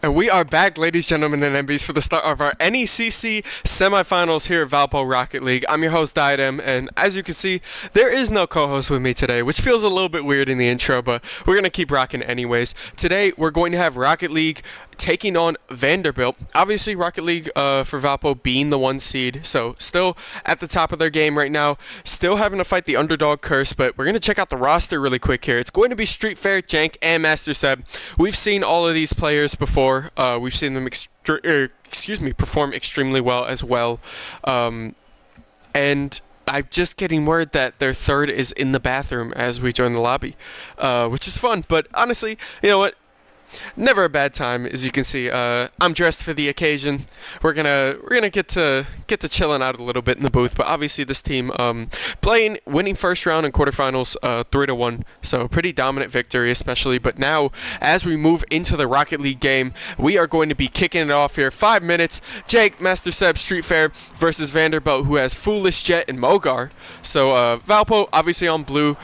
And we are back, ladies, gentlemen, and MBs, for the start of our NECC semifinals here at Valpo Rocket League. I'm your host, Diadem, and as you can see, there is no co-host with me today, which feels a little bit weird in the intro, but we're going to keep rocking anyways. Today, we're going to have Rocket League taking on Vanderbilt. Obviously, Rocket League for Valpo being the 1 seed, so still at the top of their game right now, still having to fight the underdog curse, but we're going to check out the roster really quick here. It's going to be Street Fair, Jank, and Master Seb. We've seen all of these players before. We've seen them perform extremely well as well. And I'm just getting word that their third is in the bathroom as we join the lobby, which is fun. But honestly, you know what? Never a bad time, as you can see. I'm dressed for the occasion. We're gonna get to chilling out a little bit in the booth. But obviously, this team winning first round and quarterfinals 3-1. So pretty dominant victory, especially. But now, as we move into the Rocket League game, we are going to be kicking it off here. 5 minutes. Jake, Master Seb, Street Fair versus Vanderbilt, who has Foolish, Jet, and Mogar. So Valpo obviously on blue.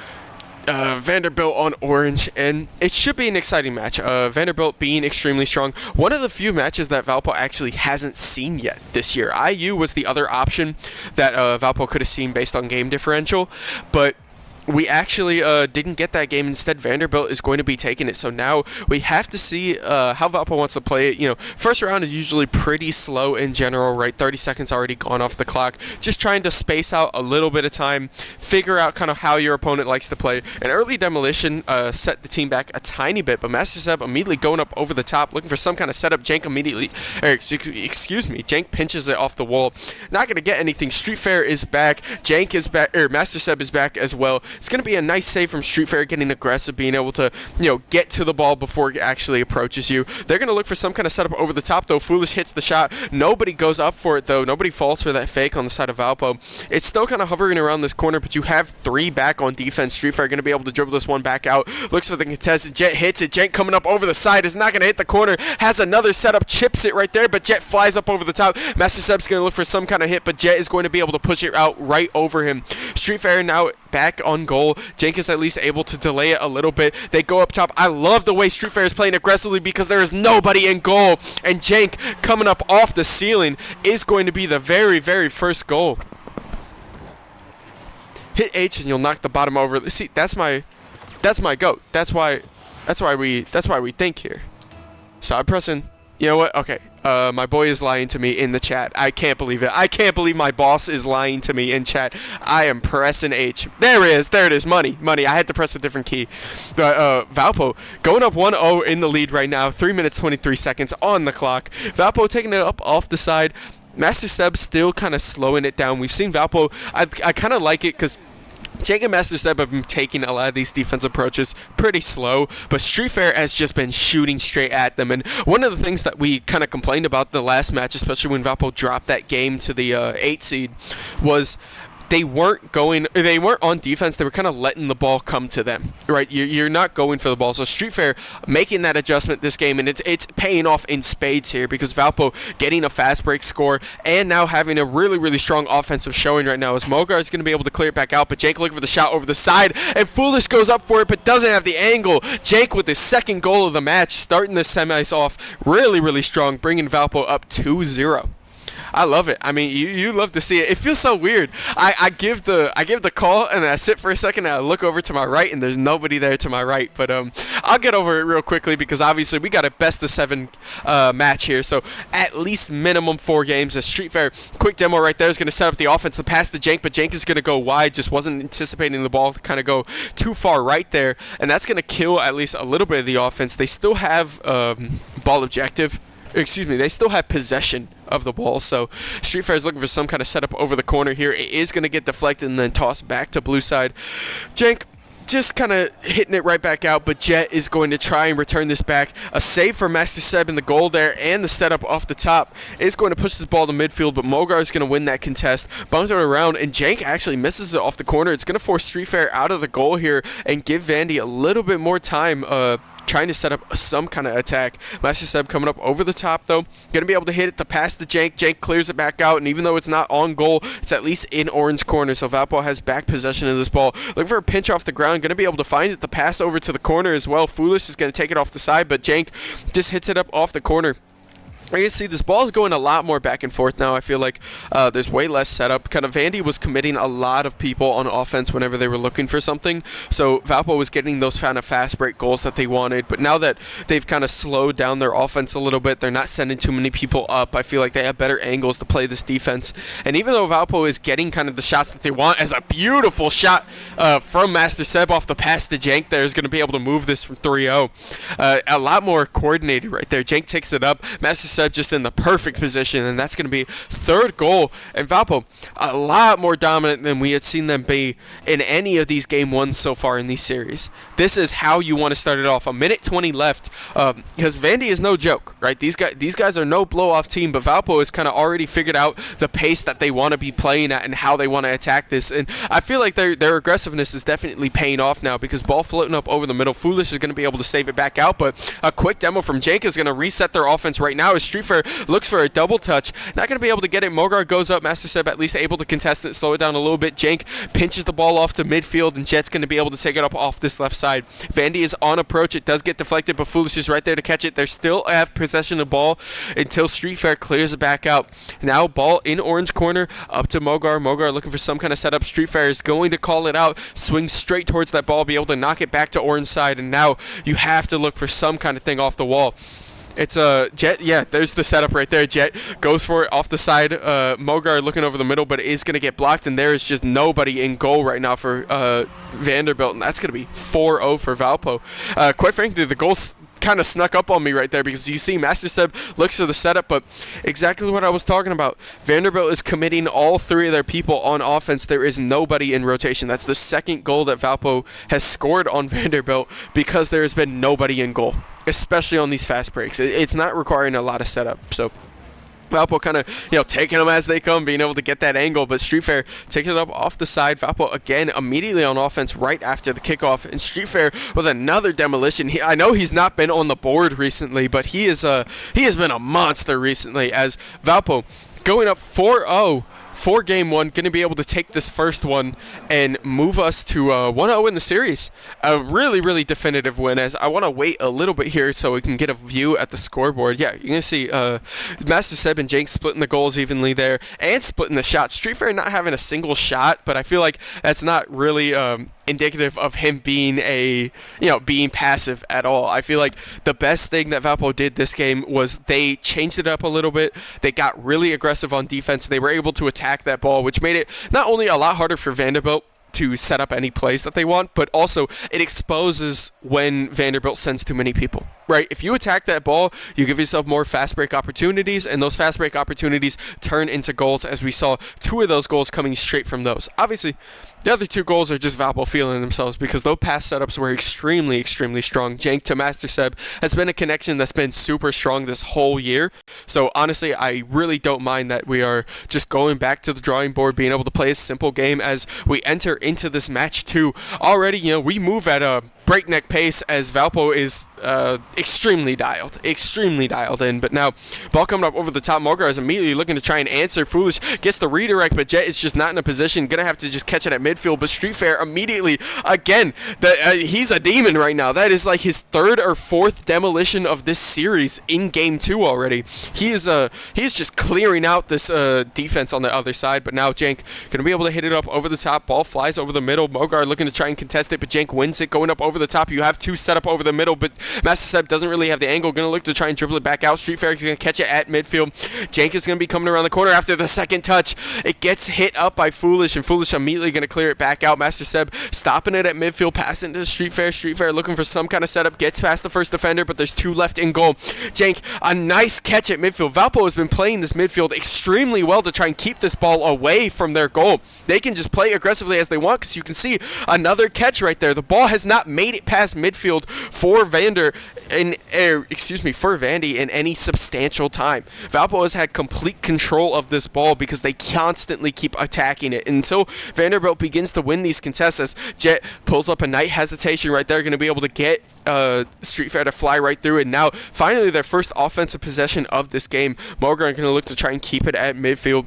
Vanderbilt on orange, and it should be an exciting match. Vanderbilt being extremely strong. One of the few matches that Valpo actually hasn't seen yet this year. IU was the other option that Valpo could have seen based on game differential, but we actually didn't get that game. Instead, Vanderbilt is going to be taking it. So now we have to see how Valpo wants to play it. You know, first round is usually pretty slow in general, right? 30 seconds already gone off the clock. Just trying to space out a little bit of time, figure out kind of how your opponent likes to play. An early demolition set the team back a tiny bit, but Master Seb immediately going up over the top, looking for some kind of setup. Jank immediately, Jank pinches it off the wall. Not going to get anything. Street Fair is back. Jank is back, Master Seb is back as well. It's going to be a nice save from Street Fair, getting aggressive, being able to, get to the ball before it actually approaches you. They're going to look for some kind of setup over the top, though. Foolish hits the shot. Nobody goes up for it, though. Nobody falls for that fake on the side of Valpo. It's still kind of hovering around this corner, but you have 3 back on defense. Street Fair going to be able to dribble this one back out. Looks for the contested. Jet hits it. Jank coming up over the side is not going to hit the corner. Has another setup. Chips it right there, but Jet flies up over the top. Master Seb's going to look for some kind of hit, but Jet is going to be able to push it out right over him. Street Fair now back on goal. Jank is at least able to delay it a little bit. They go up top. I love the way Street Fair is playing aggressively because there is nobody in goal. And Jank coming up off the ceiling is going to be the very, very first goal. Hit H and you'll knock the bottom over. See, that's my goat. That's why we think here. So I'm pressing. You know what? Okay. My boy is lying to me in the chat. I can't believe it. I can't believe my boss is lying to me in chat. I am pressing H. There it is. There it is. Money. I had to press a different key. But Valpo going up 1-0 in the lead right now. 3 minutes, 23 seconds on the clock. Valpo taking it up off the side. Master Seb still kind of slowing it down. We've seen Valpo. I kind of like it because Jank and Master Seb have been taking a lot of these defense approaches pretty slow, but Street Fair has just been shooting straight at them. And one of the things that we kind of complained about the last match, especially when Valpo dropped that game to the 8 seed, was they weren't on defense. They were kind of letting the ball come to them, right? You're not going for the ball. So Street Fair making that adjustment this game, and it's paying off in spades here because Valpo getting a fast break score and now having a really, really strong offensive showing right now as Mogar is going to be able to clear it back out, but Jank looking for the shot over the side, and Foolish goes up for it but doesn't have the angle. Jank with his second goal of the match, starting the semis off really, really strong, bringing Valpo up 2-0. I love it. I mean, you love to see it. It feels so weird. I give the call and I sit for a second and I look over to my right and there's nobody there to my right. But I'll get over it real quickly because obviously we got a best of 7 match here. So at least minimum 4 games. A Street Fair quick demo right there is going to set up the offense to pass to Jank, but Jank is going to go wide. Just wasn't anticipating the ball to kind of go too far right there, and that's going to kill at least a little bit of the offense. They still have ball objective. They still have possession of the ball, so Street Fair is looking for some kind of setup over the corner here. It is going to get deflected and then tossed back to blue side. Jank just kind of hitting it right back out, but Jet is going to try and return this back. A save for Master Seb in the goal there, and the setup off the top is going to push this ball to midfield, but Mogar is going to win that contest, bumps it around, and Jank actually misses it off the corner. It's going to force Street Fair out of the goal here and give Vandy a little bit more time trying to set up some kind of attack. Master Seb coming up over the top, though. Going to be able to hit it to pass to Jank. Jank clears it back out, and even though it's not on goal, it's at least in orange corner, so Valpo has back possession of this ball. Looking for a pinch off the ground. Going to be able to find it. The pass over to the corner as well. Foolish is going to take it off the side, but Jank just hits it up off the corner. You can see this ball is going a lot more back and forth now. I feel like there's way less setup. Kind of Vandy was committing a lot of people on offense whenever they were looking for something. So Valpo was getting those kind of fast break goals that they wanted. But now that they've kind of slowed down their offense a little bit, they're not sending too many people up. I feel like they have better angles to play this defense. And even though Valpo is getting kind of the shots that they want, as a beautiful shot from Master Seb off the pass to Jank there is going to be able to move this from 3-0. A lot more coordinated right there. Jank takes it up. Master Seb just in the perfect position, and that's going to be third goal. And Valpo, a lot more dominant than we had seen them be in any of these game ones so far in these series. This is how you want to start it off. A minute 20 left, because Vandy is no joke, right? These guys are no blow-off team, but Valpo has kind of already figured out the pace that they want to be playing at and how they want to attack this. And I feel like their aggressiveness is definitely paying off now, because ball floating up over the middle. Foolish is going to be able to save it back out, but a quick demo from Jank is going to reset their offense right now as Street Fair looks for a double touch. Not going to be able to get it. Mogar goes up. Master Seb at least able to contest it, slow it down a little bit. Jank pinches the ball off to midfield, and Jet's going to be able to take it up off this left side. Vandy is on approach. It does get deflected, but Foolish is right there to catch it. They still have possession of the ball until Street Fair clears it back out. Now ball in orange corner up to Mogar. Mogar looking for some kind of setup. Street Fair is going to call it out. Swings straight towards that ball, be able to knock it back to orange side, and now you have to look for some kind of thing off the wall. It's a Jet. Yeah, there's the setup right there. Jet goes for it off the side. Mogar looking over the middle, but it is going to get blocked, and there is just nobody in goal right now for Vanderbilt, and that's going to be 4-0 for Valpo. Quite frankly, the goals kind of snuck up on me right there, because you see Master Seb looks for the setup, but exactly what I was talking about. Vanderbilt is committing all three of their people on offense. There is nobody in rotation. That's the second goal that Valpo has scored on Vanderbilt, because there has been nobody in goal, especially on these fast breaks. It's not requiring a lot of setup, so Valpo kind of, taking them as they come, being able to get that angle, but Street Fair takes it up off the side. Valpo again immediately on offense right after the kickoff, and Street Fair with another demolition. I know he's not been on the board recently, but he has been a monster recently, as Valpo going up 4-0 for game one, going to be able to take this first one and move us to 1-0 in the series. A really, really definitive win, as I want to wait a little bit here so we can get a view at the scoreboard. Yeah, you're going to see Master Seb and Jank splitting the goals evenly there and splitting the shots. Street Fair not having a single shot, but I feel like that's not really indicative of him being being passive at all. I feel like the best thing that Valpo did this game was they changed it up a little bit. They got really aggressive on defense. They were able to attack that ball, which made it not only a lot harder for Vanderbilt to set up any plays that they want, but also it exposes when Vanderbilt sends too many people, right? If you attack that ball, you give yourself more fast break opportunities, and those fast break opportunities turn into goals, as we saw 2 of those goals coming straight from those. Obviously, the other 2 goals are just Valpo feeling themselves, because those pass setups were extremely, extremely strong. Jank to Master Seb has been a connection that's been super strong this whole year. So honestly, I really don't mind that we are just going back to the drawing board, being able to play a simple game as we enter into this match 2. Already, we move at a breakneck pace, as Valpo is extremely dialed in. But now, ball coming up over the top. Mogar is immediately looking to try and answer. Foolish gets the redirect, but Jet is just not in a position. Gonna have to just catch it at midfield. But Street Fair immediately, again, he's a demon right now. That is like his 3rd or 4th demolition of this series in game 2 already. He's just clearing out this defense on the other side. But now Jank gonna be able to hit it up over the top. Ball flies over the middle. Mogar looking to try and contest it, but Jank wins it, going up over the top. You have 2 set up over the middle, but Master Seb doesn't really have the angle. Gonna look to try and dribble it back out. Street Fair is gonna catch it at midfield. Jank is gonna be coming around the corner after the second touch. It gets hit up by Foolish, and Foolish immediately gonna clear it back out. Master Seb stopping it at midfield, passing to Street Fair. Street Fair looking for some kind of setup, gets past the first defender, but there's 2 left in goal. Jank, a nice catch at midfield. Valpo has been playing this midfield extremely well to try and keep this ball away from their goal. They can just play aggressively as they want, because you can see another catch right there. The ball has not made made it past midfield for Vandy in any substantial time. Valpo has had complete control of this ball because they constantly keep attacking it until Vanderbilt begins to win these contests. As Jet pulls up a night hesitation right there, going to be able to get Street Fair to fly right through it. Now, finally, their first offensive possession of this game. Mogar going to look to try and keep it at midfield.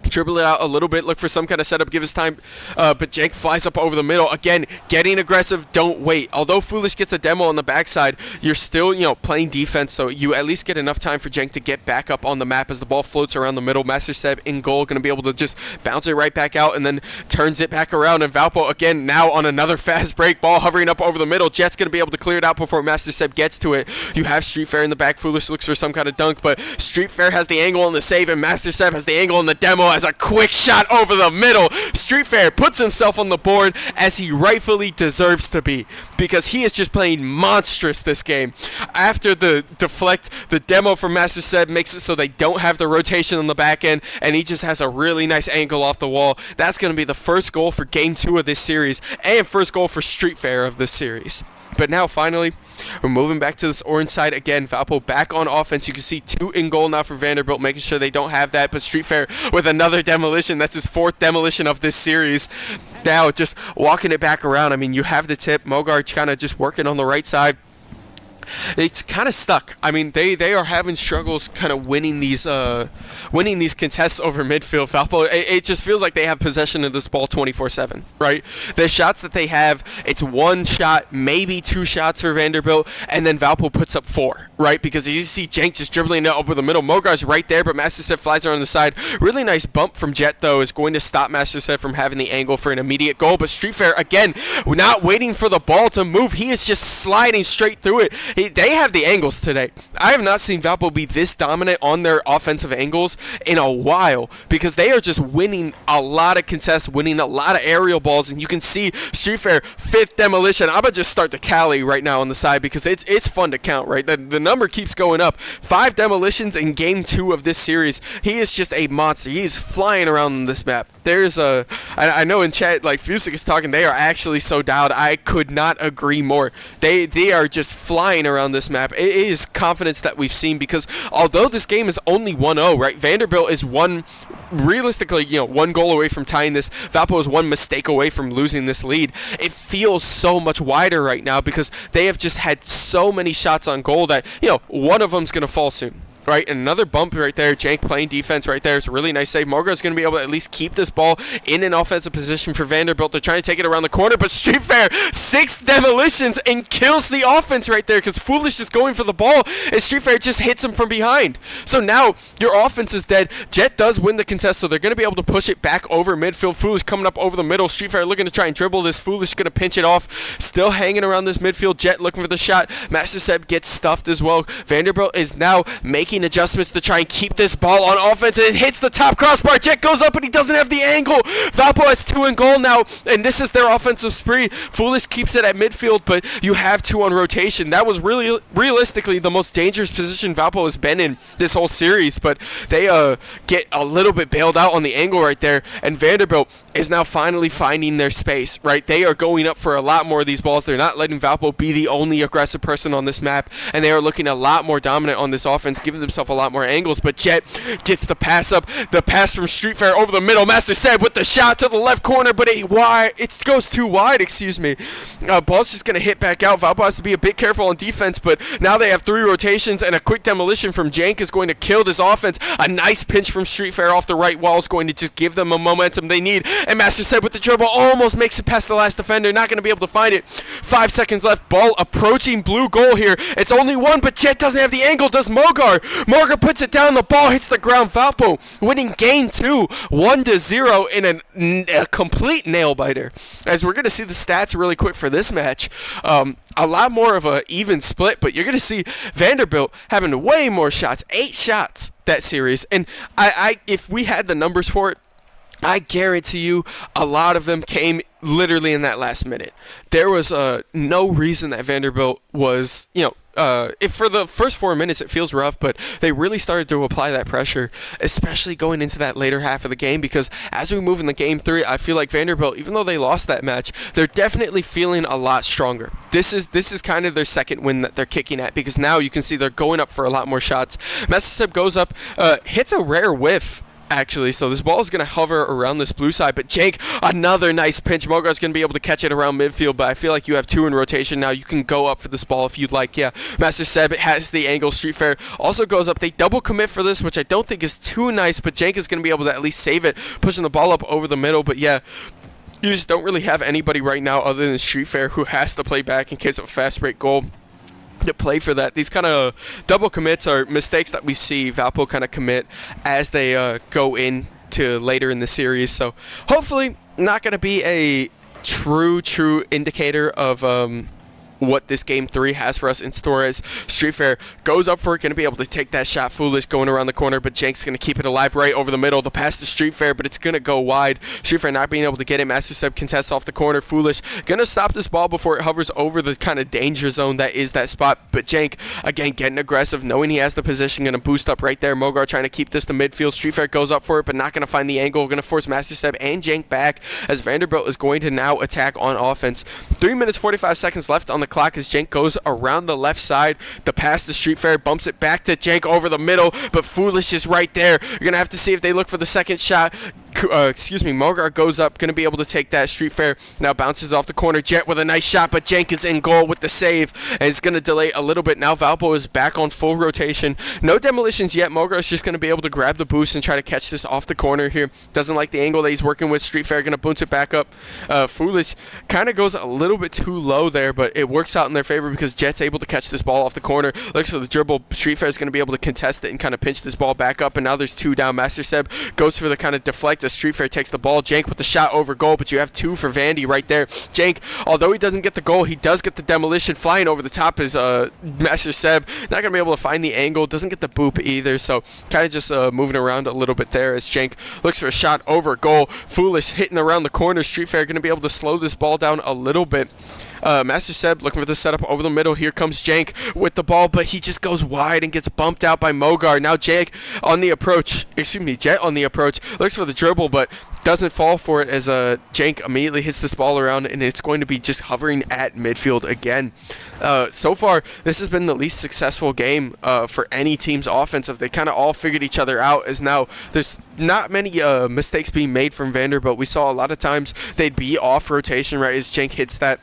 Dribble it out a little bit, look for some kind of setup, give us time, but Jank flies up over the middle. Again, getting aggressive, don't wait. Although Foolish gets a demo on the backside, you're still, playing defense, so you at least get enough time for Jank to get back up on the map as the ball floats around the middle. Master Seb in goal, going to be able to just bounce it right back out and then turns it back around. And Valpo, again, now on another fast break, ball hovering up over the middle. Jet's going to be able to clear it out before Master Seb gets to it. You have Street Fair in the back. Foolish looks for some kind of dunk, but Street Fair has the angle on the save, and Master Seb has the angle on the demo as a quick shot over the middle. Street Fair puts himself on the board as he rightfully deserves to be, because he is just playing monstrous this game. After the deflect, the demo from Master Seb makes it so they don't have the rotation on the back end, and he just has a really nice angle off the wall. That's going to be the first goal for Game 2 of this series, and first goal for Street Fair of this series. But now, finally, we're moving back to this orange side again. Valpo back on offense. You can see 2 in goal now for Vanderbilt, making sure they don't have that. But Street Fair with another demolition. That's his 4th demolition of this series. Now, just walking it back around. I mean, you have the tip. Mogar kind of just working on the right side. It's kind of stuck. I mean, they are having struggles kind of winning these contests over midfield. Valpo, it just feels like they have possession of this ball 24/7, right? The shots that they have, it's 1 shot, maybe 2 shots for Vanderbilt, and then Valpo puts up 4, right? Because you see Jank just dribbling it over the middle. Mogar's right there, but Master Seb flies around the side. Really nice bump from Jet, though, is going to stop Master Seb from having the angle for an immediate goal. But Street Fair, again, not waiting for the ball to move. He is just sliding straight through it. They have the angles today. I have not seen Valpo be this dominant on their offensive angles in a while, because they are just winning a lot of contests, winning a lot of aerial balls, and you can see Street Fair 5th demolition. I'm going to just start the Cali right now on the side because it's fun to count, right? The number keeps going up. 5 demolitions in Game 2 of this series. He is just a monster. He's flying around on this map. There's I know in chat, like, Fusik is talking, they are actually so down. I could not agree more. They are just flying around this map. It is confidence that we've seen, because although this game is only 1-0, right, Vanderbilt is realistically, 1 goal away from tying this. Valpo is 1 mistake away from losing this lead. It feels so much wider right now because they have just had so many shots on goal that, one of them's going to fall soon. Right, and another bump right there. Jank playing defense right there. It's a really nice save. Mogar's going to be able to at least keep this ball in an offensive position for Vanderbilt. They're trying to take it around the corner, but Street Fair, 6 demolitions and kills the offense right there, because Foolish is going for the ball, and Street Fair just hits him from behind. So now your offense is dead. Jet does win the contest, so they're going to be able to push it back over midfield. Foolish coming up over the middle. Street Fair looking to try and dribble this. Foolish going to pinch it off. Still hanging around this midfield. Jet looking for the shot. Master Seb gets stuffed as well. Vanderbilt is now making adjustments to try and keep this ball on offense. It hits the top crossbar. Jet goes up, and he doesn't have the angle. Valpo has 2 in goal now, and this is their offensive spree. Foolish keeps it at midfield, but you have 2 on rotation. That was really, realistically, the most dangerous position Valpo has been in this whole series, but they get a little bit bailed out on the angle right there, and Vanderbilt is now finally finding their space, right? They are going up for a lot more of these balls. They're not letting Valpo be the only aggressive person on this map, and they are looking a lot more dominant on this offense, giving themselves a lot more angles. But Jet gets the pass up, the pass from Street Fair over the middle. Master Seb with the shot to the left corner, but it goes too wide, excuse me. Ball's just going to hit back out. Valpo has to be a bit careful on defense, but now they have 3 rotations, and a quick demolition from Jank is going to kill this offense. A nice pinch from Street Fair off the right wall is going to just give them a momentum they need, and Master Seb with the dribble almost makes it past the last defender. Not going to be able to find it. 5 seconds left. Ball approaching blue goal here. It's only 1, but Jet doesn't have the angle. Does Mogar? Mogar puts it down. The ball hits the ground. Valpo winning Game 2, 1-0 in a complete nail biter. As we're going to see the stats really quick for this match, a lot more of an even split, but you're going to see Vanderbilt having way more shots, 8 shots that series. And if we had the numbers for it, I guarantee you a lot of them came literally in that last minute. There was no reason that Vanderbilt was, if for the first 4 minutes it feels rough, but they really started to apply that pressure, especially going into that later half of the game, because as we move in the game 3, I feel like Vanderbilt, even though they lost that match, they're definitely feeling a lot stronger. This is kind of their second win that they're kicking at, because now you can see they're going up for a lot more shots. Messissip goes up, hits a rare whiff, actually, so this ball is going to hover around this blue side, but Jake, another nice pinch. Mogar's going to be able to catch it around midfield, but I feel like you have 2 in rotation now. You can go up for this ball if you'd like. Yeah, Master Seb has the angle. Street Fair also goes up. They double commit for this, which I don't think is too nice, but Jake is going to be able to at least save it, pushing the ball up over the middle, but yeah, you just don't really have anybody right now other than Street Fair who has to play back in case of a fast break goal to play for that. These kind of double commits are mistakes that we see Valpo kind of commit as they go into later in the series. So hopefully not going to be a true indicator of what this game 3 has for us in store, as Street Fair goes up for it, going to be able to take that shot. Foolish going around the corner, but Jank's going to keep it alive right over the middle. The pass to Street Fair, but it's going to go wide. Street Fair not being able to get it. Master Seb contests off the corner. Foolish going to stop this ball before it hovers over the kind of danger zone that is that spot, but Jank, again, getting aggressive, knowing he has the position, going to boost up right there. Mogar trying to keep this to midfield. Street Fair goes up for it, but not going to find the angle. Going to force Master Seb and Jank back, as Vanderbilt is going to now attack on offense. 3 minutes 45 seconds left on the clock as Jank goes around the left side. The pass to Street Fair bumps it back to Jank over the middle, but Foolish is right there. You're going to have to see if they look for the second shot. Mogar goes up, going to be able to take that. Street Fair now bounces off the corner. Jet with a nice shot, but Jank is in goal with the save, and it's going to delay a little bit. Now Valpo is back on full rotation. No demolitions yet. Mogar is just going to be able to grab the boost and try to catch this off the corner here. Doesn't like the angle that he's working with. Street Fair going to bounce it back up. Foolish kind of goes a little bit too low there, but it works out in their favor because Jet's able to catch this ball off the corner. Looks for the dribble. Street Fair is going to be able to contest it and kind of pinch this ball back up, and now there's 2 down. Master Seb goes for the kind of deflect as Street Fair takes the ball. Jank with the shot over goal, but you have 2 for Vandy right there. Jank, although he doesn't get the goal, he does get the demolition. Flying over the top is Master Seb. Not going to be able to find the angle. Doesn't get the boop either, so kind of just moving around a little bit there as Jank looks for a shot over goal. Foolish hitting around the corner. Street Fair going to be able to slow this ball down a little bit. Master Seb looking for the setup over the middle. Here comes Jank with the ball, but he just goes wide and gets bumped out by Mogar. Now Jet on the approach. Looks for the dribble, but doesn't fall for it as Jank immediately hits this ball around, and it's going to be just hovering at midfield again. So far, this has been the least successful game for any team's offensive. They kind of all figured each other out, as now there's not many mistakes being made from Vanderbilt. We saw a lot of times they'd be off rotation right as Jank hits that.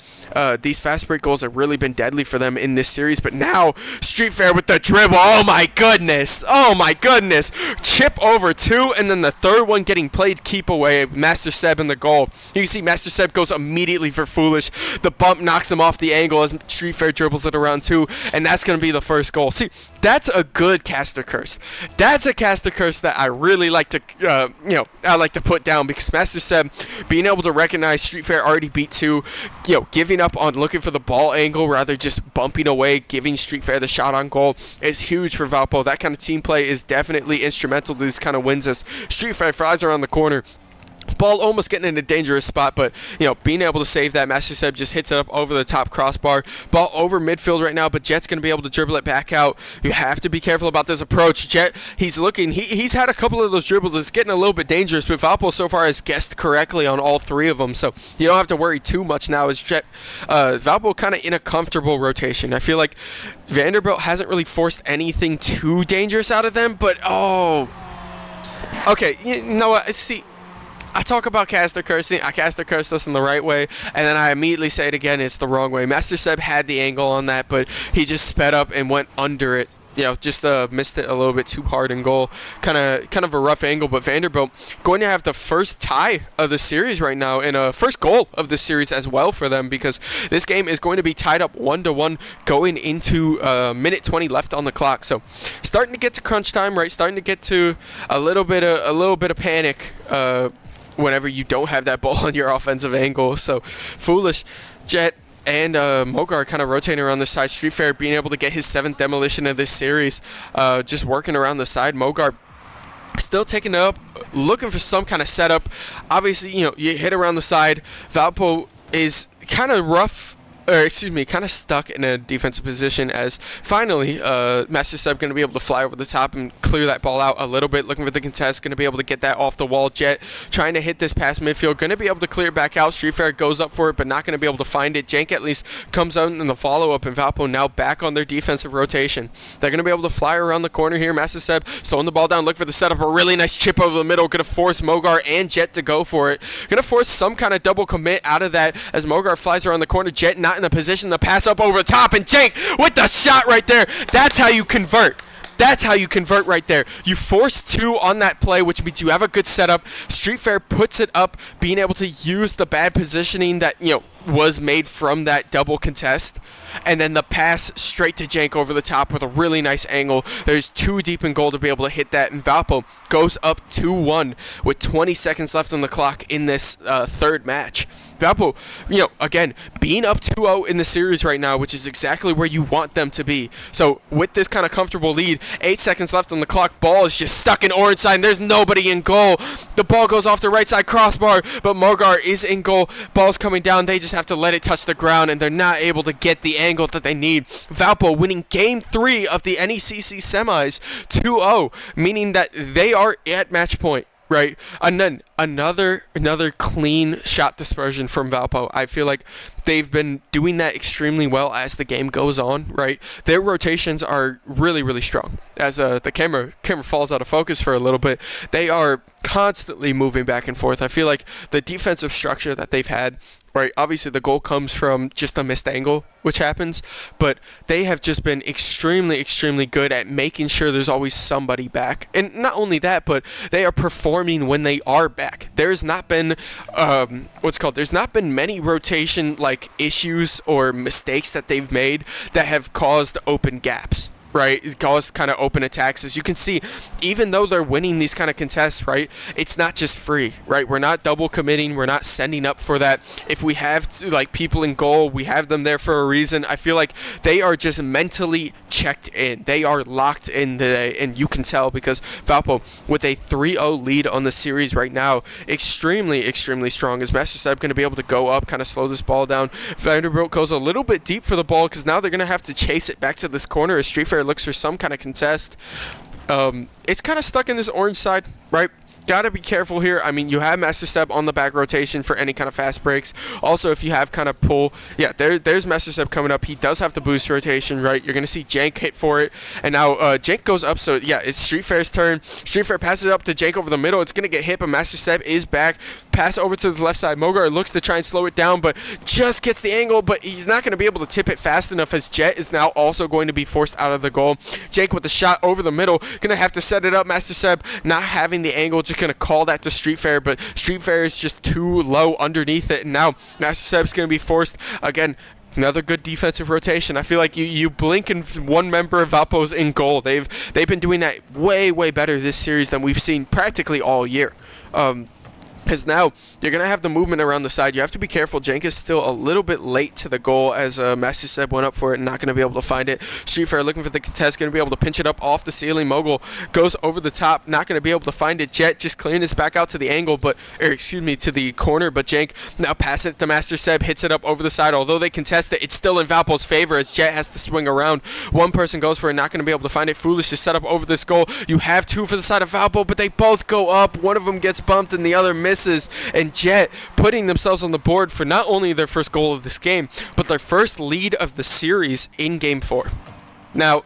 These fast break goals have really been deadly for them in this series, but now Street Fair with the dribble. Oh my goodness. Chip over 2, and then the third one getting played keep away. Master Seb in the goal. You can see Master Seb goes immediately for Foolish. The bump knocks him off the angle as Street Fair dribbles it around 2, and that's going to be the first goal. See, that's a good caster curse. That's a caster curse that I really like to, I like to put down, because Master Seb being able to recognize Street Fair already beat 2, giving up on looking for the ball angle, rather just bumping away, giving Street Fair the shot on goal is huge for Valpo. That kind of team play is definitely instrumental to these kind of wins, as Street Fair flies around the corner. Ball almost getting in a dangerous spot, but being able to save that. Master Seb just hits it up over the top crossbar. Ball over midfield right now, but Jet's going to be able to dribble it back out. You have to be careful about this approach. Jet, he's looking. He's had a couple of those dribbles. It's getting a little bit dangerous, but Valpo so far has guessed correctly on all 3 of them, so you don't have to worry too much now. As Jet, Valpo kind of in a comfortable rotation. I feel like Vanderbilt hasn't really forced anything too dangerous out of them, but okay, you know what? See, I talk about caster cursing. I caster curse this in the right way, and then I immediately say it again. It's the wrong way. Master Seb had the angle on that, but he just sped up and went under it. Just missed it a little bit too hard in goal. Kind of a rough angle, but Vanderbilt going to have the first tie of the series right now, and a first goal of the series as well for them, because this game is going to be tied up 1-1 going into minute 20 left on the clock. So starting to get to crunch time, right? Starting to get to a little bit of panic whenever you don't have that ball on your offensive angle. So Foolish, Jet, and Mogar kind of rotating around the side. Street Fair being able to get his 7th demolition of this series, just working around the side. Mogar still taking it up, looking for some kind of setup. Obviously, you hit around the side. Valpo is kind of rough kind of stuck in a defensive position as finally Master Seb going to be able to fly over the top and clear that ball out a little bit, looking for the contest, going to be able to get that off the wall. Jet trying to hit this past midfield, going to be able to clear it back out. Street Fair goes up for it, but not going to be able to find it. Jank at least comes out in the follow-up, and Valpo now back on their defensive rotation. They're going to be able to fly around the corner here. Master Seb slowing the ball down, look for the setup, a really nice chip over the middle, going to force Mogar and Jet to go for it. Going to force some kind of double commit out of that as Mogar flies around the corner. Jet not in a position to pass up over the top, and Jank with the shot right there. That's how you convert. That's how you convert right there. You force 2 on that play, which means you have a good setup. Street Fair puts it up, being able to use the bad positioning that, was made from that double contest. And then the pass straight to Jank over the top with a really nice angle. There's 2 deep in goal to be able to hit that, and Valpo goes up 2-1 with 20 seconds left on the clock in this third match. Valpo, again, being up 2-0 in the series right now, which is exactly where you want them to be. So with this kind of comfortable lead, 8 seconds left on the clock, ball is just stuck in orange side, and there's nobody in goal. The ball goes off the right side crossbar, but Mogar is in goal. Ball's coming down. They just have to let it touch the ground, and they're not able to get the angle that they need. Valpo winning Game 3 of the NECC semis 2-0, meaning that they are at match point. Right, and then another clean shot dispersion from Valpo. I feel like they've been doing that extremely well as the game goes on. Right, their rotations are really, really strong. As the camera falls out of focus for a little bit, they are constantly moving back and forth. I feel like the defensive structure that they've had. Right, obviously the goal comes from just a missed angle, which happens, but they have just been extremely, extremely good at making sure there's always somebody back. And not only that, but they are performing when they are back. There's not been, there's not been many rotation issues or mistakes that they've made that have caused open gaps. Right, it caused kind of open attacks. As you can see, even though they're winning these kind of contests, right, it's not just free, right? We're not double committing. We're not sending up for that. If we have people in goal, we have them there for a reason. I feel like they are just mentally checked in. They are locked in today, and you can tell because Valpo, with a 3-0 lead on the series right now, extremely, extremely strong. Is Master Seb going to be able to go up, kind of slow this ball down? Vanderbilt goes a little bit deep for the ball because now they're going to have to chase it back to this corner as Street Fair looks for some kind of contest. It's kind of stuck in this orange side, right? Gotta be careful here. I mean, you have Master Seb on the back rotation for any kind of fast breaks. Also, if you have kind of pull, there's Master Seb coming up. He does have the boost rotation, right? You're gonna see Jank hit for it, and now Jank goes up. So it's Street Fair's turn. Street Fair passes it up to Jank over the middle. It's gonna get hit, but Master Seb is back. Pass over to the left side. Mogar looks to try and slow it down, but just gets the angle. But he's not gonna be able to tip it fast enough as Jet is now also going to be forced out of the goal. Jank with the shot over the middle, gonna have to set it up. Master Seb not having the angle, just gonna call that to Street Fair, but Street Fair is just too low underneath it, and now Master Seb's going to be forced again. Another good defensive rotation. I feel like you blink and one member of Valpo's in goal. They've been doing that way better this series than we've seen practically all year. Because now you're going to have the movement around the side. You have to be careful. Jank is still a little bit late to the goal as Master Seb went up for it and not going to be able to find it. Street Fair looking for the contest, going to be able to pinch it up off the ceiling. Mogul goes over the top, not going to be able to find it. Jet just clearing this back out to the angle, to the corner, but Jank now passing it to Master Seb, hits it up over the side. Although they contest it, it's still in Valpo's favor as Jet has to swing around. One person goes for it, not going to be able to find it. Foolish to set up over this goal. You have 2 for the side of Valpo, but they both go up. One of them gets bumped and the other misses, and Jet putting themselves on the board for not only their first goal of this game, but their first lead of the series in Game 4. Now,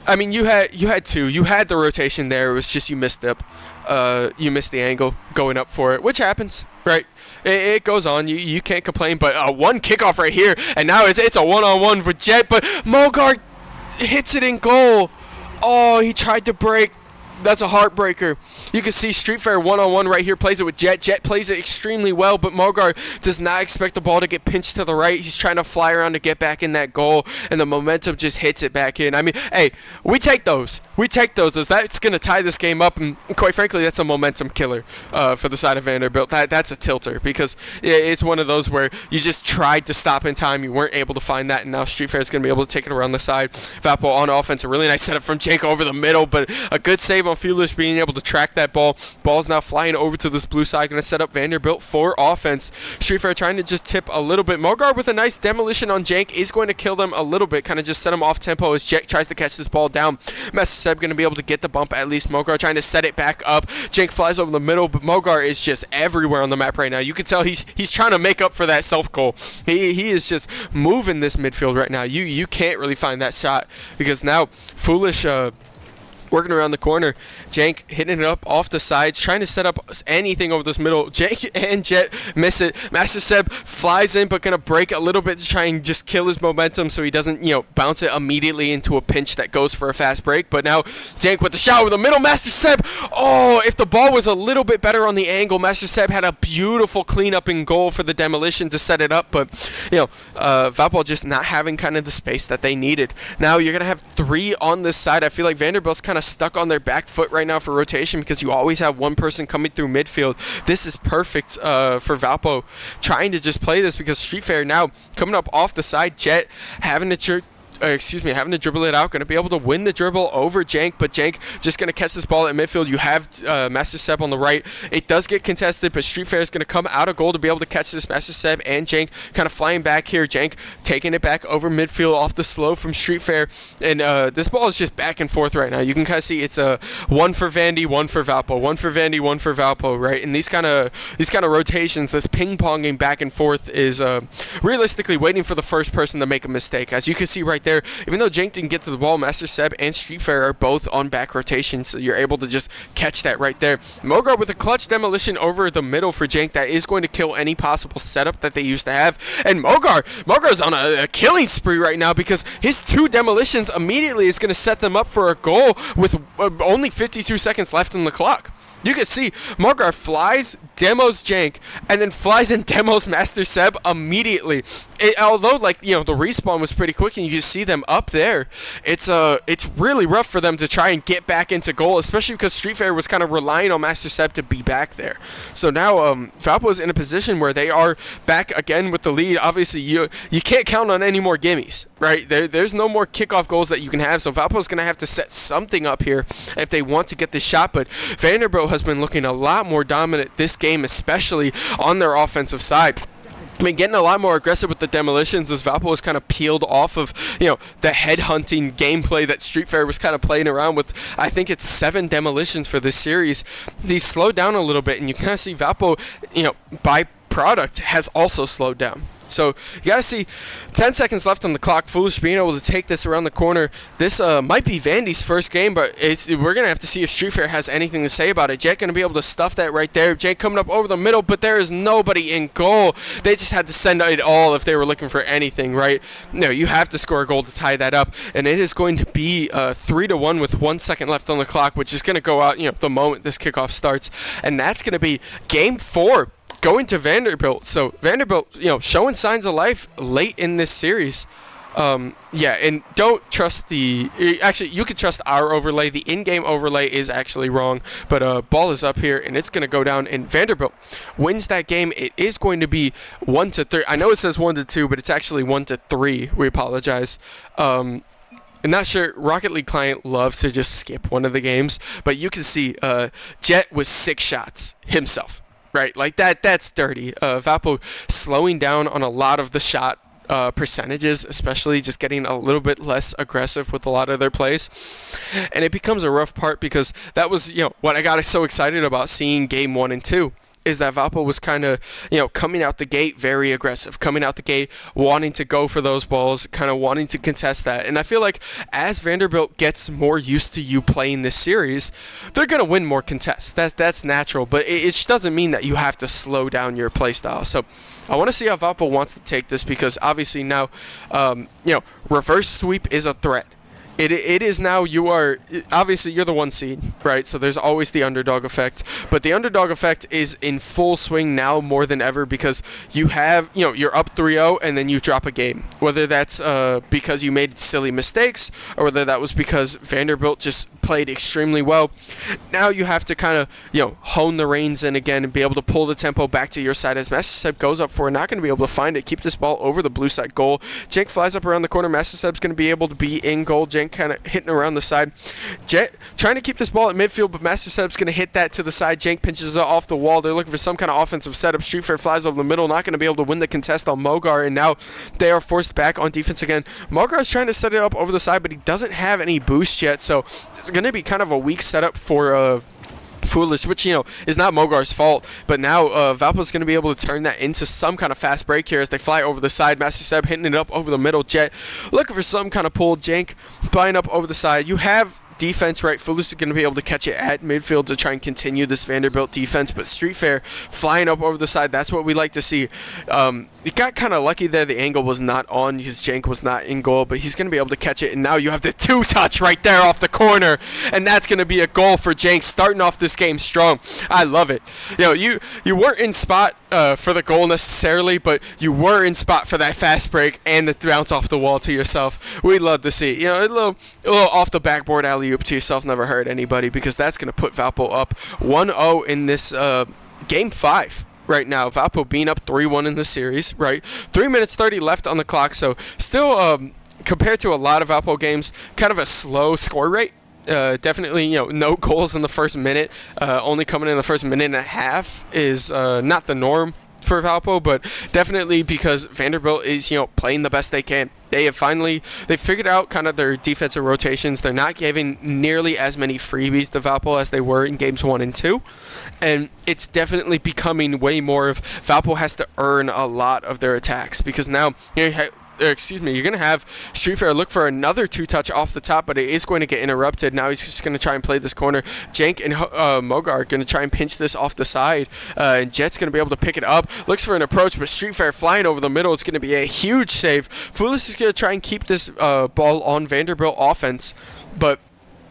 I mean, you had 2. You had the rotation there. It was just you missed the angle going up for it, which happens, right? It goes on. You can't complain, but one kickoff right here, and now it's a one-on-one with Jet, but Mogar hits it in goal. Oh, he tried to break. That's a heartbreaker. You can see Street Fair one-on-one right here, plays it with Jet. Jet plays it extremely well, but Mogar does not expect the ball to get pinched to the right. He's trying to fly around to get back in that goal, and the momentum just hits it back in. I mean, hey, we take those. we take those as that's going to tie this game up, and quite frankly, that's a momentum killer for the side of Vanderbilt. That's a tilter because it's one of those where you just tried to stop in time, you weren't able to find that, and now Street Fair is going to be able to take it around the side. Valpo on offense, a really nice setup from Jake over the middle, but a good save on Foolish being able to track that ball. Ball's now flying over to this blue side, going to set up Vanderbilt for offense. Street Fair trying to just tip a little bit. Mogar with a nice demolition on Jank is going to kill them a little bit, kind of just set him off tempo as Jank tries to catch this ball down. Master Seb going to be able to get the bump at least. Mogar trying to set it back up. Jank flies over the middle, but Mogar is just everywhere on the map right now. You can tell he's trying to make up for that self-goal. He is just moving this midfield right now. You can't really find that shot because now Foolish working around the corner. Jank hitting it up off the sides, trying to set up anything over this middle. Jank and Jet miss it. Master Seb flies in, but going to break a little bit to try and just kill his momentum so he doesn't, bounce it immediately into a pinch that goes for a fast break. But now Jank with the shot over the middle. Master Seb, if the ball was a little bit better on the angle, Master Seb had a beautiful cleanup in goal for the demolition to set it up. But, Valpo just not having kind of the space that they needed. Now you're going to have 3 on this side. I feel like Vanderbilt's kind of stuck on their back foot right now for rotation because you always have one person coming through midfield. This is perfect for Valpo trying to just play this because Street Fair now coming up off the side. Jet having to having to dribble it out, going to be able to win the dribble over Jank, but Jank just going to catch this ball at midfield. You have Master Seb on the right. It does get contested, but Street Fair is going to come out of goal to be able to catch this. Master Seb and Jank kind of flying back here. Jank taking it back over midfield off the slow from Street Fair, and this ball is just back and forth right now. You can kind of see it's a 1 for Vandy, 1 for Valpo, 1 for Vandy, 1 for Valpo, right? And these kind of rotations, this ping-ponging back and forth is realistically waiting for the first person to make a mistake. As you can see right there, even though Jank didn't get to the ball, Master Seb and Street Fair are both on back rotation, so you're able to just catch that right there. Mogar with a clutch demolition over the middle for Jank that is going to kill any possible setup that they used to have. And Mogar's on a killing spree right now because his 2 demolitions immediately is going to set them up for a goal with only 52 seconds left on the clock. You can see Mogar flies, demos Jank, and then flies and demos Master Seb immediately. Although, the respawn was pretty quick and you can see them up there, it's really rough for them to try and get back into goal, especially because Street Fair was kind of relying on Master Seb to be back there. So now Valpo is in a position where they are back again with the lead. Obviously, you can't count on any more gimmies, right? There's no more kickoff goals that you can have, so Valpo's going to have to set something up here if they want to get this shot, but Vanderbilt has been looking a lot more dominant this game, especially on their offensive side. I mean, getting a lot more aggressive with the demolitions as Valpo was kind of peeled off of, the headhunting gameplay that Street Fair was kind of playing around with. I think it's 7 demolitions for this series. These slowed down a little bit, and you kind of see Valpo, by product, has also slowed down. So you got to see 10 seconds left on the clock. Foolish being able to take this around the corner. This might be Vandy's first game, but we're going to have to see if Street Fair has anything to say about it. Jake going to be able to stuff that right there. Jake coming up over the middle, but there is nobody in goal. They just had to send it all if they were looking for anything, right? No, you have to score a goal to tie that up, and it is going to be 3-1 with 1 second left on the clock, which is going to go out the moment this kickoff starts, and that's going to be game 4. Going to Vanderbilt. So Vanderbilt, showing signs of life late in this series. And don't trust actually, you can trust our overlay. The in-game overlay is actually wrong, but ball is up here, and it's going to go down, and Vanderbilt wins that game. It is going to be 1-3. I know it says 1-2, but it's actually 1-3. We apologize. I'm not sure. Rocket League client loves to just skip one of the games, but you can see Jet was 6 shots himself. Right, like that's dirty. Valpo slowing down on a lot of the shot percentages, especially just getting a little bit less aggressive with a lot of their plays. And it becomes a rough part because that was, what I got so excited about seeing game 1 and 2. Is that Valpo was kind of, coming out the gate very aggressive, coming out the gate wanting to go for those balls, kind of wanting to contest that. And I feel like as Vanderbilt gets more used to you playing this series, they're going to win more contests. That's natural, but it just doesn't mean that you have to slow down your play style. So I want to see how Valpo wants to take this because obviously now, reverse sweep is a threat. It is now. You are obviously you're the 1 seed, right? So there's always the underdog effect, but the underdog effect is in full swing now more than ever because you have, you're up 3-0 and then you drop a game. Whether that's because you made silly mistakes or whether that was because Vanderbilt just played extremely well. Now you have to kind of hone the reins in again and be able to pull the tempo back to your side as Massaseb goes up for it, not going to be able to find it. Keep this ball over the blue side goal. Cenk flies up around the corner. Massaseb's going to be able to be in goal. Cenk kind of hitting around the side. Jet trying to keep this ball at midfield, but Massaseb's going to hit that to the side. Cenk pinches it off the wall. They're looking for some kind of offensive setup. Street Fair flies over the middle, not going to be able to win the contest on Mogar, and now they are forced back on defense again. Mogar's trying to set it up over the side, but he doesn't have any boost yet, so it's going to be kind of a weak setup for Foolish, which is not Mogar's fault, but now Valpo's going to be able to turn that into some kind of fast break here as they fly over the side. Massaseb hitting it up over the middle. Jet looking for some kind of pull. Cenk flying up over the side. You have defense, right? Foolish is going to be able to catch it at midfield to try and continue this Vanderbilt defense, but Street Fair flying up over the side, that's what we like to see. You got kind of lucky there. The angle was not on because Cenk was not in goal, but he's going to be able to catch it, and now you have the 2-touch right there off the corner, and that's going to be a goal for Cenk, starting off this game strong. I love it. You weren't in spot for the goal necessarily, but you were in spot for that fast break and the bounce off the wall to yourself. We'd love to see, a little off the backboard alley-oop to yourself never hurt anybody, because that's going to put Valpo up 1-0 in this game 5. Right now, Valpo being up 3-1 in the series, right? 3 minutes 30 left on the clock, so still, compared to a lot of Valpo games, kind of a slow score rate. Definitely, no goals in the first minute. Only coming in the first minute and a half is not the norm for Valpo, but definitely because Vanderbilt is, playing the best they can. They figured out kind of their defensive rotations. They're not giving nearly as many freebies to Valpo as they were in games 1 and 2. And it's definitely becoming way more of Valpo has to earn a lot of their attacks, because now you're going to have Street Fair look for another 2-touch off the top, but it is going to get interrupted. Now he's just going to try and play this corner. Cenk and Mogar are going to try and pinch this off the side, and Jet's going to be able to pick it up. Looks for an approach, but Street Fair flying over the middle. It's going to be a huge save. Foolish is going to try and keep this ball on Vanderbilt offense, but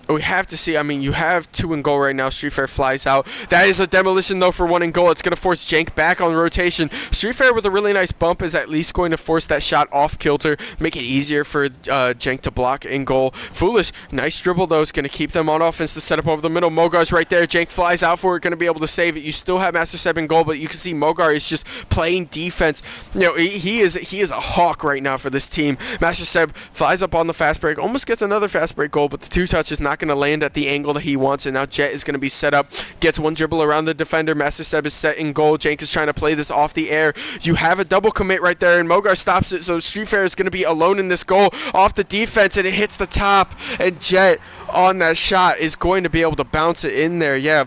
we have to see. You have 2 in goal right now. Street Fair flies out. That is a demolition, though, for 1 in goal. It's going to force Cenk back on rotation. Street Fair with a really nice bump is at least going to force that shot off kilter, make it easier for Cenk to block in goal. Foolish, nice dribble, though, is going to keep them on offense to set up over the middle. Mogar's right there. Cenk flies out for it, going to be able to save it. You still have Massaseb in goal, but you can see Mogar is just playing defense. He is a hawk right now for this team. Massaseb flies up on the fast break, almost gets another fast break goal, but the 2-touch is not going to land at the angle that he wants, and now Jet is going to be set up, gets one dribble around the defender. Massaseb is set in goal. Cenk is trying to play this off the air. You have a double commit right there, and Mogar stops it, so Street Fair is going to be alone in this goal off the defense, and it hits the top, and Jet on that shot is going to be able to bounce it in there. Yeah,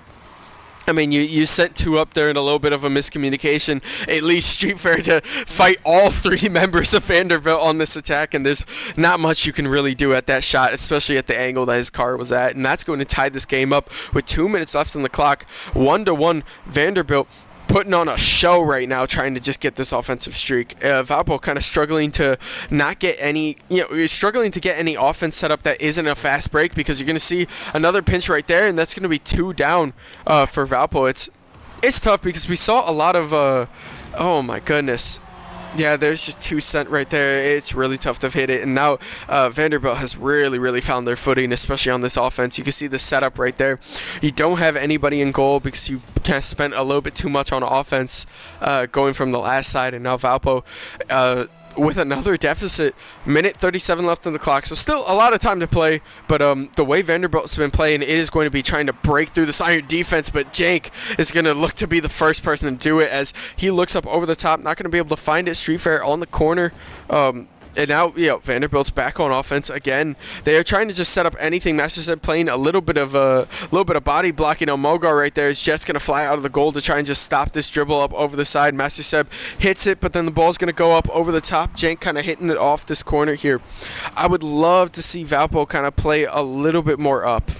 you sent 2 up there in a little bit of a miscommunication. At least Street Fair to fight all 3 members of Vanderbilt on this attack, and there's not much you can really do at that shot, especially at the angle that his car was at, and that's going to tie this game up with 2 minutes left on the clock. 1-1 Vanderbilt. Putting on a show right now, trying to just get this offensive streak. Valpo kind of struggling to not get any, struggling to get any offense set up that isn't a fast break, because you're going to see another pinch right there, and that's going to be 2 down for Valpo. It's tough because we saw a lot of, oh my goodness. Yeah, there's just 2 cent right there. It's really tough to hit it. And now Vanderbilt has really, really found their footing, especially on this offense. You can see the setup right there. You don't have anybody in goal because you kind of spent a little bit too much on offense going from the last side. And now Valpo with another deficit. Minute 37 left on the clock, so still a lot of time to play, but the way Vanderbilt's been playing, it is going to be trying to break through this iron defense, but Cenk is going to look to be the first person to do it as he looks up over the top, not going to be able to find it. Street Fair on the corner, and now, Vanderbilt's back on offense again. They are trying to just set up anything. Master said playing a little bit of body blocking on Mogar right there. Is Jet's gonna fly out of the goal to try and just stop this dribble up over the side. Master Seb hits it, but then the ball's gonna go up over the top. Cenk kind of hitting it off this corner here. I would love to see Valpo kind of play a little bit more up.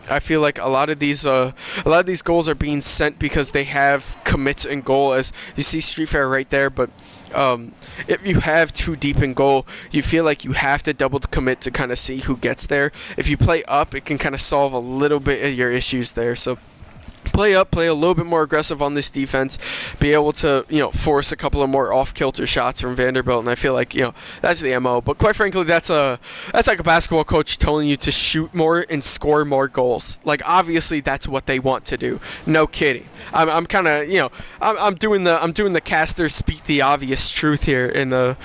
I feel like a lot of these goals are being sent because they have commits in goal, as you see Street Fair right there. But if you have too deep in goal, you feel like you have to double commit to kind of see who gets there. If you play up, it can kind of solve a little bit of your issues there. So play up, play a little bit more aggressive on this defense, be able to, force a couple of more off-kilter shots from Vanderbilt, and I feel like, that's the MO. But quite frankly, that's like a basketball coach telling you to shoot more and score more goals. Like, obviously, that's what they want to do. No kidding. I'm kind of, I'm doing the caster speak the obvious truth here in the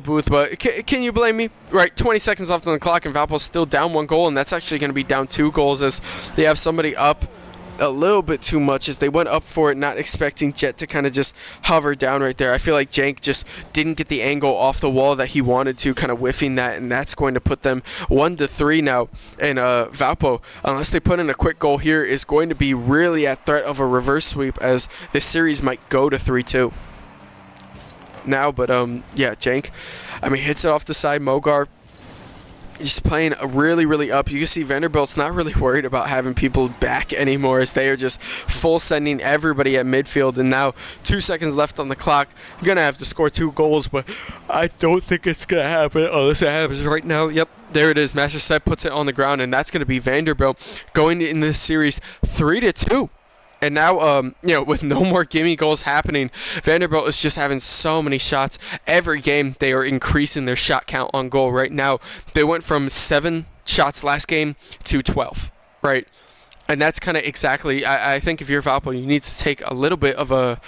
booth, but can you blame me? Right, 20 seconds left on the clock, and Valpo's still down 1 goal, and that's actually going to be down 2 goals as they have somebody up a little bit too much, as they went up for it, not expecting Jet to kind of just hover down right there. I feel like Jank just didn't get the angle off the wall that he wanted to, kind of whiffing that, and that's going to put them 1-3 now. And Valpo, unless they put in a quick goal here, is going to be really at threat of a reverse sweep, as this series might go to 3-2 now. But yeah, Jank, hits it off the side. Mogar just playing really, really up. You can see Vanderbilt's not really worried about having people back anymore, as they are just full sending everybody at midfield. And now 2 seconds left on the clock. You're going to have to score 2 goals, but I don't think it's going to happen unless it happens right now. Yep, there it is. Master Set puts it on the ground, and that's going to be Vanderbilt going in this series 3-2. And now, with no more gimme goals happening, Vanderbilt is just having so many shots. Every game, they are increasing their shot count on goal. Right now, they went from 7 shots last game to 12, right? And that's kind of exactly, I think if you're Valpo, you need to take a little bit of a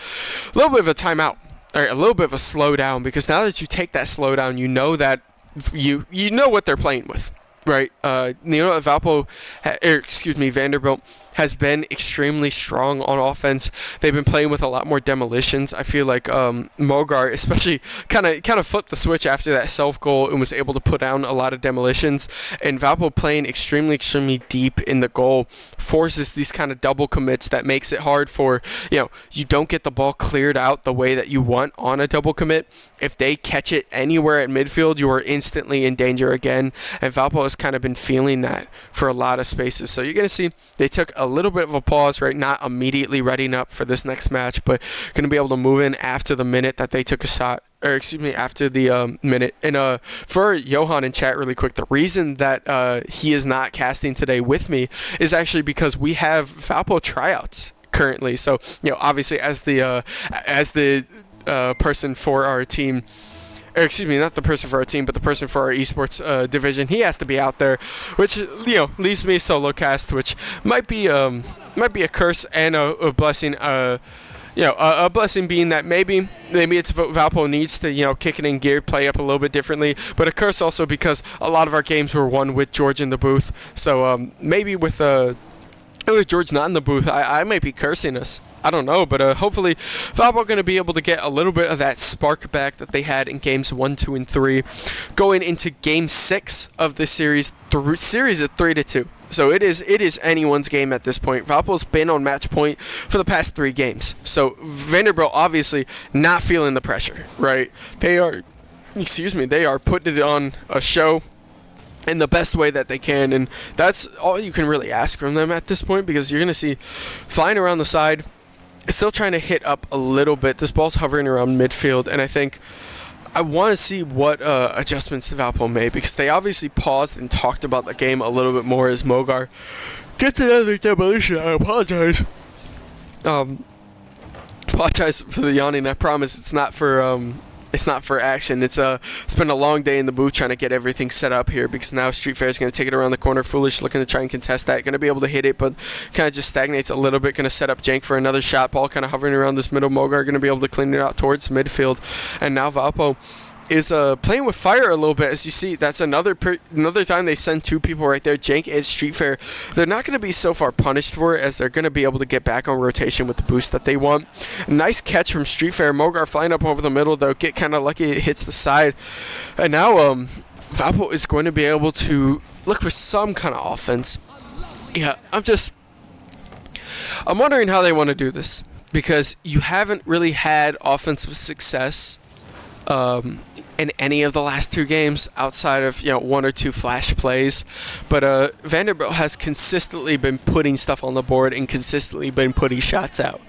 timeout, or a little bit of a slowdown, because now that you take that slowdown, you know that you know what they're playing with. Right, Vanderbilt has been extremely strong on offense. They've been playing with a lot more demolitions. I feel like Mogar especially kind of flipped the switch after that self goal and was able to put down a lot of demolitions. And Valpo playing extremely deep in the goal forces these kind of double commits that makes it hard for, you don't get the ball cleared out the way that you want on a double commit. If they catch it anywhere at midfield, you are instantly in danger again. And Valpo has kind of been feeling that for a lot of spaces. So you're going to see they took a little bit of a pause, right? Not immediately readying up for this next match, but going to be able to move in after the minute that they took a shot. Or after the minute. And for Johan in chat really quick, the reason that he is not casting today with me is actually because we have Valpo tryouts currently. So, obviously as the person for our team, or not the person for our team, but the person for our esports division, he has to be out there, which leaves me solo cast, which might be a curse and a blessing. A blessing being that maybe it's Valpo needs to kick it in gear, play up a little bit differently, but a curse also because a lot of our games were won with George in the booth. So maybe with George not in the booth, I might be cursing us. I don't know, but hopefully Valpo going to be able to get a little bit of that spark back that they had in games 1, 2, and 3, going into game 6 of the series. Series of 3-2. So it is anyone's game at this point. Valpo's been on match point for the past 3 games. So Vanderbilt obviously not feeling the pressure, right? They are putting it on a show in the best way that they can, and that's all you can really ask from them at this point, because you're going to see flying around the side, still trying to hit up a little bit. This ball's hovering around midfield, and I think I want to see what adjustments Valpo made, because they obviously paused and talked about the game a little bit more as Mogar gets another demolition. I apologize. Apologize for the yawning. I promise it's not for action. It's been a long day in the booth trying to get everything set up here, because now Street Fair is going to take it around the corner. Foolish looking to try and contest that. Going to be able to hit it, but kind of just stagnates a little bit. Going to set up Jank for another shot. Ball kind of hovering around this middle. Mogar going to be able to clean it out towards midfield. And now Valpo is playing with fire a little bit. As you see, that's another time they send 2 people right there, Jank and Street Fair. They're not going to be so far punished for it, as they're going to be able to get back on rotation with the boost that they want. Nice catch from Street Fair. Mogar flying up over the middle, though. Get kind of lucky. It hits the side. And now Valpo is going to be able to look for some kind of offense. Yeah, I'm wondering how they want to do this, because you haven't really had offensive success in any of the last 2 games outside of 1 or 2 flash plays, but Vanderbilt has consistently been putting stuff on the board and consistently been putting shots out.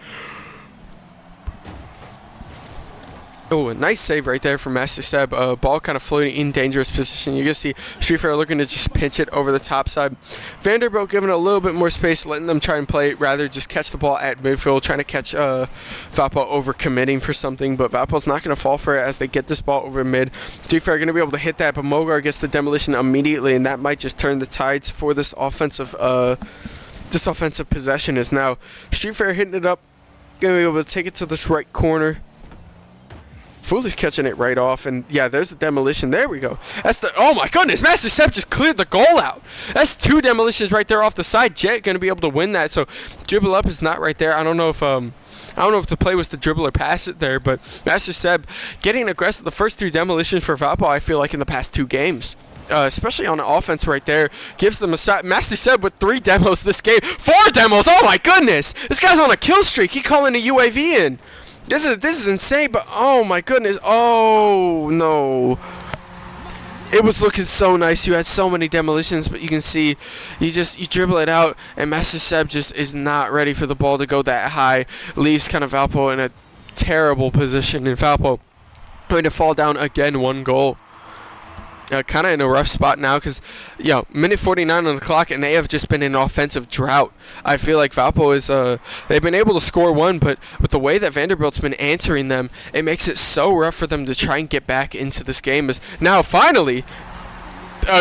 Oh, a nice save right there from Master Seb. Ball kind of floating in dangerous position. You can see Streetfair looking to just pinch it over the top side. Vanderbilt giving a little bit more space, letting them try and play it, rather just catch the ball at midfield, trying to catch Valpo over committing for something, but Valpo's not going to fall for it as they get this ball over mid. Streetfair going to be able to hit that, but Mogar gets the demolition immediately, and that might just turn the tides for this offensive possession. Is now Streetfair hitting it up, going to be able to take it to this right corner. Foolish catching it right off, and yeah, there's the demolition. There we go. That's the, oh my goodness, Master Sep just cleared the goal out. That's 2 demolitions right there off the side. Jet going to be able to win that, so dribble up is not right there. I don't know if the play was to dribble or pass it there, but Master Sep getting aggressive. The first 3 demolitions for Valpo, I feel like, in the past 2 games. Especially on the offense right there, gives them a shot. Master Seb with 3 demos this game. 4 demos, oh my goodness. This guy's on a kill streak. He calling the UAV in. This is insane, but oh my goodness. Oh no. It was looking so nice. You had so many demolitions, but you can see you dribble it out, and Master Seb just is not ready for the ball to go that high. Leaves kind of Valpo in a terrible position, and Valpo going to fall down again 1 goal. Kind of in a rough spot now because, minute 49 on the clock, and they have just been in an offensive drought. I feel like Valpo is, they've been able to score 1, but with the way that Vanderbilt's been answering them, it makes it so rough for them to try and get back into this game. As now, finally,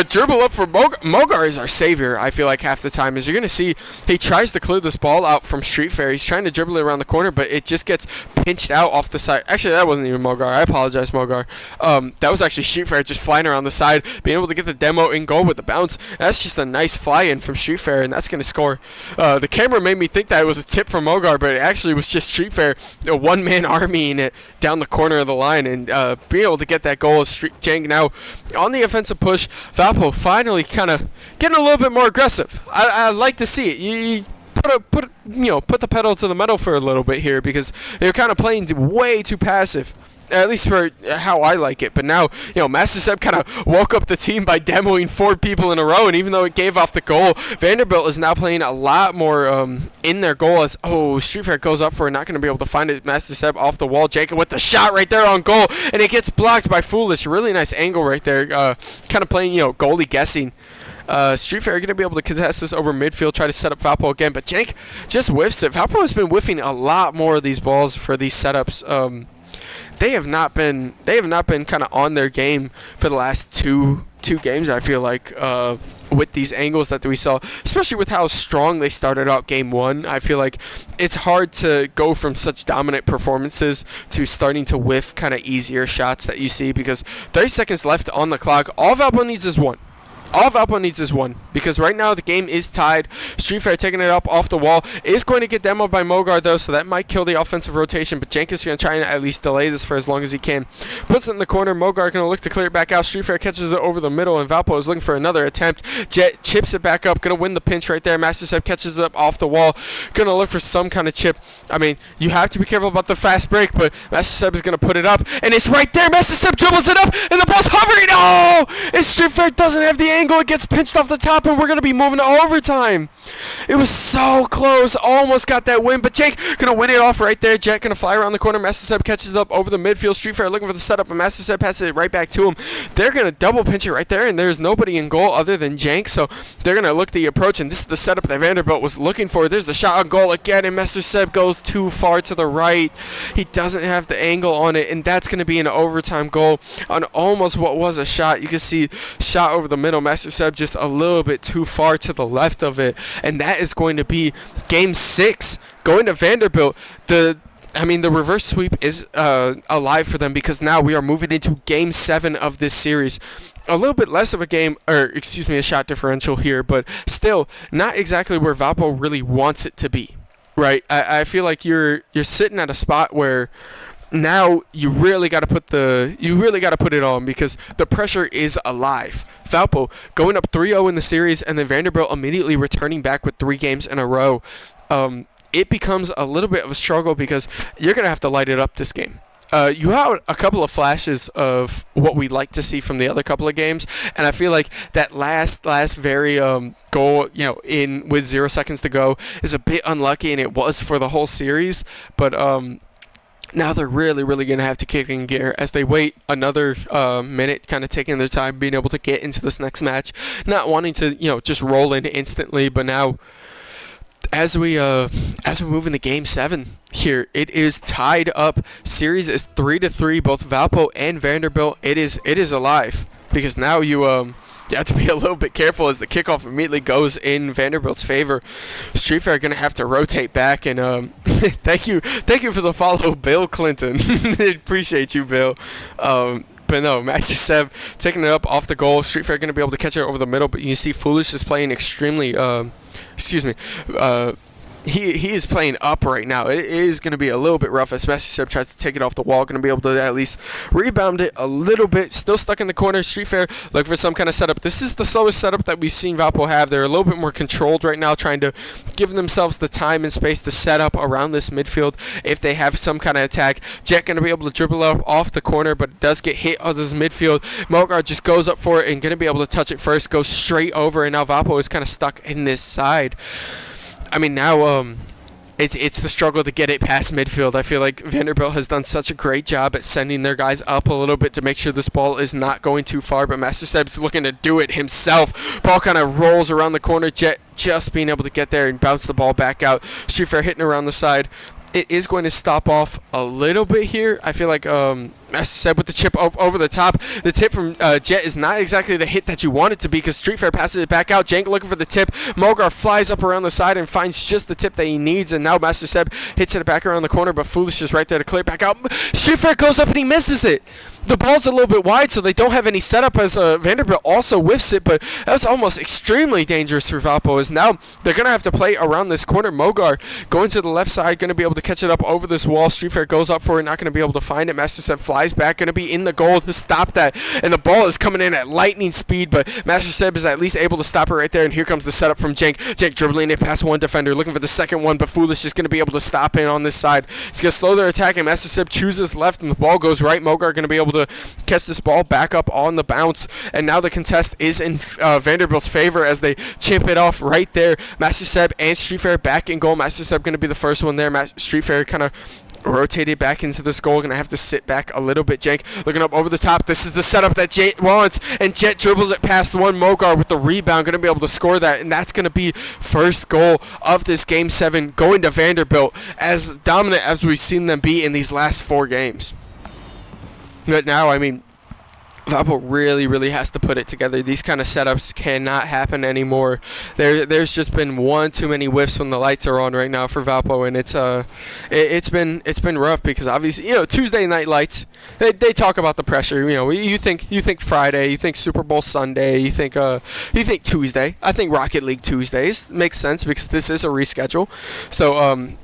dribble up for Mogar is our savior, I feel like, half the time. As you're going to see, he tries to clear this ball out from Streetfair. He's trying to dribble it around the corner, but it just gets pinched out off the side. Actually, that wasn't even Mogar. I apologize, Mogar. That was actually Streetfair just flying around the side, being able to get the demo in goal with the bounce. That's just a nice fly-in from Streetfair, and that's going to score. The camera made me think that it was a tip from Mogar, but it actually was just Streetfair, a one-man armying it down the corner of the line, and being able to get that goal. Jank now on the offensive push. Valpo finally kind of getting a little bit more aggressive. I like to see it. You put the pedal to the metal for a little bit here, because they're kind of playing way too passive. At least for how I like it. But now, Master Seb kind of woke up the team by demoing 4 people in a row, and even though it gave off the goal, Vanderbilt is now playing a lot more in their goal. As Streetfair goes up for it, not going to be able to find it. Master Seb off the wall. Jacob with the shot right there on goal, and it gets blocked by Foolish. Really nice angle right there. Kind of playing, goalie guessing. Streetfair are going to be able to contest this over midfield, try to set up Valpo again, but Jank just whiffs it. Valpo has been whiffing a lot more of these balls for these setups. They have not been kind of on their game for the last two games, I feel like, with these angles that we saw, especially with how strong they started out game 1. I feel like it's hard to go from such dominant performances to starting to whiff kind of easier shots that you see, because 30 seconds left on the clock. All Valpo needs is 1. All Valpo needs is 1, because right now the game is tied. Streetfair taking it up off the wall is going to get demoed by Mogar, though, so that might kill the offensive rotation, but Jenkins is going to try and at least delay this for as long as he can. Puts it in the corner. Mogar going to look to clear it back out. Streetfair catches it over the middle, and Valpo is looking for another attempt. Jet chips it back up, going to win the pinch right there. Master Seb catches it up off the wall, going to look for some kind of chip. I mean, you have to be careful about the fast break, but Master Seb is going to put it up, and it's right there. Master Seb dribbles it up, and the ball's hovering. Oh! And Streetfair doesn't have the angle. It gets pinched off the top, and we're going to be moving to overtime. It was so close. Almost got that win, but Jake going to win it off right there. Jet going to fly around the corner. Master Seb catches it up over the midfield. Streetfair looking for the setup, and Master Seb passes it right back to him. They're going to double pinch it right there, and there's nobody in goal other than Jank, so they're going to look the approach, and this is the setup that Vanderbilt was looking for. There's the shot on goal again, and Master Seb goes too far to the right. He doesn't have the angle on it, and that's going to be an overtime goal on almost what was a shot. You can see shot over the middle. Master Seb just a little bit too far to the left of it, and that is going to be game 6 going to Vanderbilt. The reverse sweep is alive for them, because now we are moving into game 7 of this series. A little bit less of a shot differential here, but still not exactly where Valpo really wants it to be, right? I feel like you're sitting at a spot where now you really got to put it on, because the pressure is alive. Valpo going up 3-0 in the series, and then Vanderbilt immediately returning back with 3 games in a row. It becomes a little bit of a struggle, because you're going to have to light it up this game. you had a couple of flashes of what we'd like to see from the other couple of games, and I feel like that last very goal, in with 0 seconds to go, is a bit unlucky, and it was for the whole series. But now they're really going to have to kick in gear as they wait another minute, kind of taking their time, being able to get into this next match, not wanting to just roll in instantly. But now, as we move into Game 7 here, it is tied up. Series is 3-3. Both Valpo and Vanderbilt. It is alive, because now you have to be a little bit careful as the kickoff immediately goes in Vanderbilt's favor. Street Fair are going to have to rotate back, and thank you for the follow, Bill Clinton. Appreciate you, Bill. But no, Maxi Seb taking it up off the goal. Street Fair going to be able to catch it over the middle, but you see Foolish is playing extremely, he is playing up right now. It is going to be a little bit rough as Maxi Seb tries to take it off the wall. Going to be able to at least rebound it a little bit. Still stuck in the corner. Street Fair looking for some kind of setup. This is the slowest setup that we've seen Valpo have. They're a little bit more controlled right now, trying to give themselves the time and space to set up around this midfield if they have some kind of attack. Jet going to be able to dribble up off the corner, but it does get hit on this midfield. Mogar just goes up for it and going to be able to touch it first, goes straight over, and now Valpo is kind of stuck in this side. I mean, now it's the struggle to get it past midfield. I feel like Vanderbilt has done such a great job at sending their guys up a little bit to make sure this ball is not going too far, but Master Seb's looking to do it himself. Ball kind of rolls around the corner. Jet just being able to get there and bounce the ball back out. Street Fair hitting around the side. It is going to stop off a little bit here. I feel like Master Seb with the chip over the top. The tip from Jet is not exactly the hit that you want it to be, because Street Fair passes it back out. Jank looking for the tip. Mogar flies up around the side and finds just the tip that he needs, and now Master Seb hits it back around the corner, but Foolish is right there to clear it back out. Street Fair goes up and he misses it. The ball's a little bit wide, so they don't have any setup as Vanderbilt also whiffs it, but that's almost extremely dangerous for Valpo, as now they're going to have to play around this corner. Mogar going to the left side, going to be able to catch it up over this wall. Street Fair goes up for it, not going to be able to find it. Master Seb flies back, going to be in the goal to stop that, and the ball is coming in at lightning speed, but Master Seb is at least able to stop it right there, and here comes the setup from Jank. Jank dribbling it past one defender, looking for the second one, but Foolish is going to be able to stop it on this side. It's going to slow their attack, and Master Seb chooses left, and the ball goes right. Mogar going to be able to catch this ball back up on the bounce, and now the contest is in Vanderbilt's favor as they chip it off right there. Master Seb and Street Fair back in goal. Master Seb going to be the first one there. Street Fair kind of rotated back into this goal. Gonna have to sit back a little bit. Jank looking up over the top. This is the setup that Jet wants, and Jet dribbles it past one. Mogar with the rebound, gonna be able to score that, and that's gonna be first goal of this Game 7 going to Vanderbilt, as dominant as we've seen them be in these last 4 games. But now, I mean, Valpo really has to put it together. These kind of setups cannot happen anymore. There's just been one too many whiffs when the lights are on right now for Valpo, and it's been rough, because obviously Tuesday night lights, they talk about the pressure. You think Friday, you think Super Bowl Sunday, you think Tuesday. I think Rocket League Tuesdays makes sense because this is a reschedule. So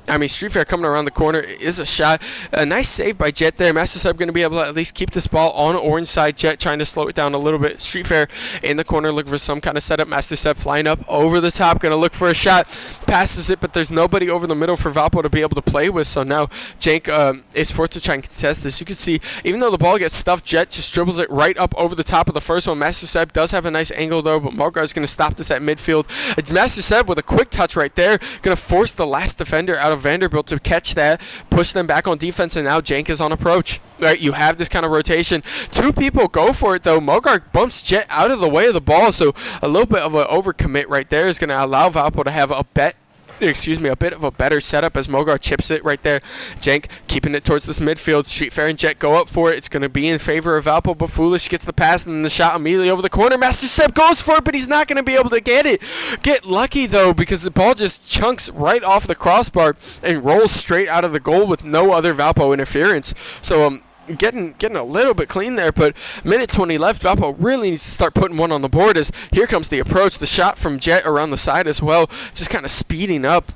I mean, Street Fair coming around the corner is a shot. A nice save by Jet there. Master Sub going to be able to at least keep this ball on orange side. Jet trying to slow it down a little bit. Street Fair in the corner looking for some kind of setup. Master Seb flying up over the top, going to look for a shot. Passes it, but there's nobody over the middle for Valpo to be able to play with. So now Jank is forced to try and contest this. You can see, even though the ball gets stuffed, Jet just dribbles it right up over the top of the first one. Master Seb does have a nice angle though, but Mogar is going to stop this at midfield. Master Seb with a quick touch right there, going to force the last defender out of Vanderbilt to catch that, push them back on defense, and now Jank is on approach. Right, you have this kind of rotation. 2 people go for it though. Mogar bumps Jet out of the way of the ball, so a little bit of an overcommit right there is going to allow Valpo to have a bit of a better setup as Mogar chips it right there. Jank keeping it towards this midfield. Street Fair and Jet go up for it. It's going to be in favor of Valpo, but Foolish gets the pass and then the shot immediately over the corner. Master Seb goes for it, but he's not going to be able to get it. Get lucky though, because the ball just chunks right off the crossbar and rolls straight out of the goal with no other Valpo interference. So getting a little bit clean there, but minute 20 left. Valpo really needs to start putting one on the board as here comes the approach. The shot from Jet around the side as well, just kind of speeding up.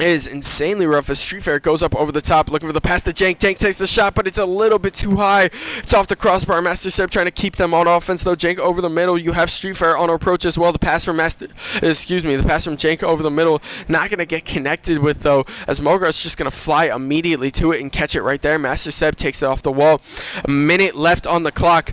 is insanely rough as Street Fair goes up over the top, looking for the pass to Jank. Jank takes the shot, but it's a little bit too high. It's off the crossbar. Master Seb trying to keep them on offense, though. Jank over the middle. You have Street Fair on approach as well. The pass from the pass from Jank over the middle, not going to get connected with, though, as Mogar's just going to fly immediately to it and catch it right there. Master Seb takes it off the wall. A minute left on the clock.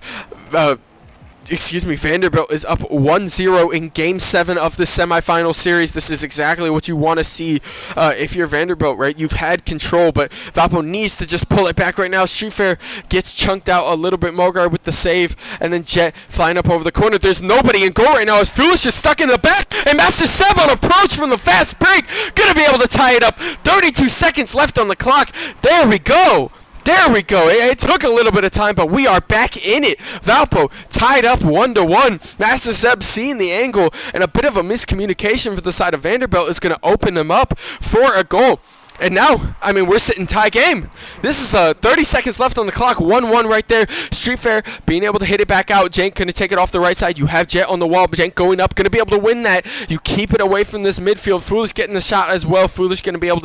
Vanderbilt is up 1-0 in Game 7 of the semifinal series. This is exactly what you want to see if you're Vanderbilt, right? You've had control, but Valpo needs to just pull it back right now. Street Fair gets chunked out a little bit. Mogar with the save, and then Jet flying up over the corner. There's nobody in goal right now as Foolish is stuck in the back, and Master Seb on approach from the fast break. Gonna be able to tie it up. 32 seconds left on the clock. There we go. There we go. It took a little bit of time, but we are back in it. Valpo tied up 1-1. Master Seb seeing the angle, and a bit of a miscommunication for the side of Vanderbilt is going to open them up for a goal. And now, I mean, we're sitting tie game. This is 30 seconds left on the clock. 1-1 right there. Street Fair being able to hit it back out. Jank going to take it off the right side. You have Jet on the wall, but Jank going up, going to be able to win that. You keep it away from this midfield. Foolish getting the shot as well. Foolish going to be able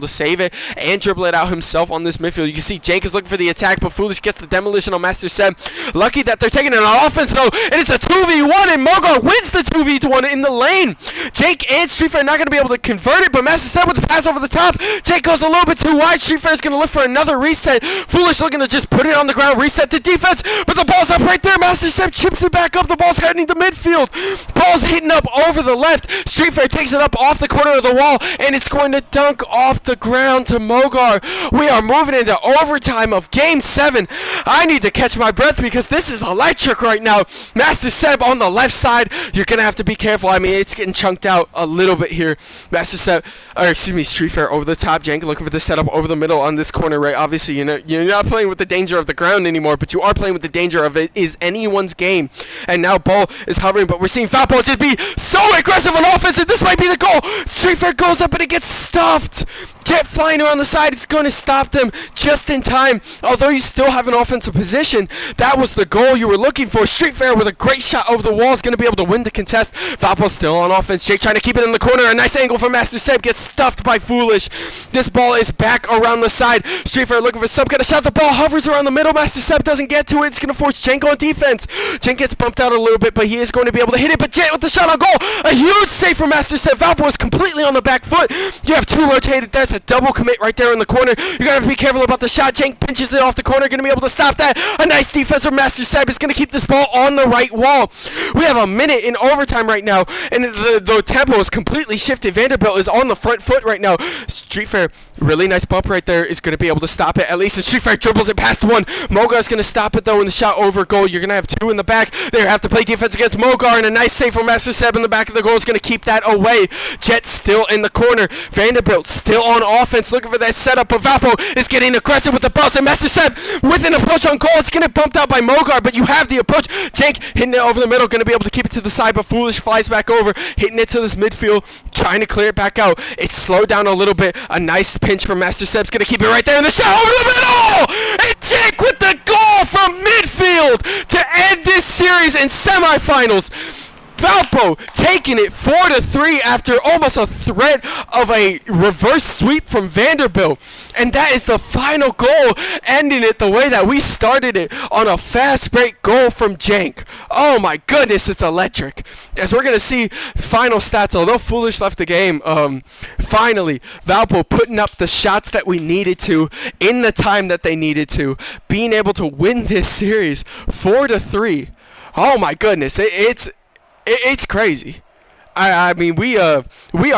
to save it and dribble it out himself on this midfield. You can see Jank is looking for the attack, but Foolish gets the demolition on Master Seb. Lucky that they're taking it on offense, though, and it's a 2v1, and Mogar wins the 2v1 in the lane. Jank and Street Fair not going to be able to convert it, but Master Seb with the pass over the top. Jake goes a little bit too wide. Street Fair is going to look for another reset. Foolish looking to just put it on the ground, reset the defense, but the ball's up right there. Master Seb chips it back up. The ball's heading to midfield. Ball's hitting up over the left. Street Fair takes it up off the corner of the wall, and it's going to dunk off the ground to Mogar. We are moving into overtime of Game 7. I need to catch my breath because this is electric right now. Master Seb on the left side. Not going to have to be careful. I mean, it's getting chunked out a little bit here. Street Fair over the top. Jank looking for the setup over the middle on this corner, right? Obviously, you're not playing with the danger of the ground anymore, but you are playing with the danger of it is anyone's game. And now ball is hovering, but we're seeing Valpo just be so aggressive on offense, and this might be the goal. Street Fair goes up, and it gets stuffed. Jet flying around the side. It's going to stop them just in time. Although you still have an offensive position, that was the goal you were looking for. Street Fair with a great shot over the wall is going to be able to win the contest. Valpo still on offense. Jake trying to keep it in the corner. A nice angle from Master Seb. Gets stuffed by Foolish. This ball is back around the side. Street Fair looking for some kind of shot. The ball hovers around the middle. Master Seb doesn't get to it. It's going to force Jank on defense. Jank gets bumped out a little bit, but he is going to be able to hit it. But Jet with the shot on goal. A huge save from Master Seb. Valpo is completely on the back foot. You have two rotated. That's a double commit right there in the corner. You're going to have to be careful about the shot. Jank pinches it off the corner. Going to be able to stop that. A nice defense from Master Seb is going to keep this ball on the right wall. We have a minute in overtime right now, and the tempo is completely shifted. Vanderbilt is on the front foot right now. Street Fair, really nice bump right there, is going to be able to stop it. At least the Street Fair dribbles it past one. Mogar is going to stop it, though, in the shot over goal. You're going to have two in the back. They have to play defense against Mogar, and a nice save from Master Seb in the back of the goal is going to keep that away. Jet still in the corner. Vanderbilt still on offense, looking for that setup, but Valpo is getting aggressive with the buzz, and Master Seb with an approach on goal. It's going to get bumped out by Mogar, but you have the approach. Jank hitting it over the middle, going to be able to keep it to the side, but Foolish flies back over, hitting it to this midfield, trying to clear it back out. It's slowed down a little bit. A nice pinch from Master Seb's going to keep it right there in the shot over the middle! And Jank with the goal from midfield to end this series in semifinals. Valpo taking it 4-3 after almost a threat of a reverse sweep from Vanderbilt. And that is the final goal, ending it the way that we started it, on a fast break goal from Jank. Oh my goodness, it's electric. As we're going to see final stats, although Foolish left the game, finally, Valpo putting up the shots that we needed to in the time that they needed to, being able to win this series 4-3. Oh my goodness, it's crazy. I mean, we are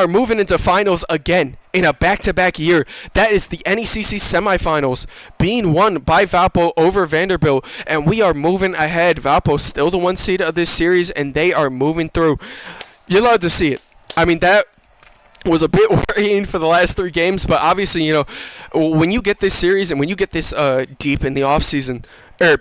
moving into finals again in a back-to-back year. That is the NECC semifinals being won by Valpo over Vanderbilt, and we are moving ahead. Valpo still the 1 seed of this series, and they are moving through. You're allowed to see it. I mean, that was a bit worrying for the last 3 games, but obviously, when you get this series and when you get this deep in the offseason, in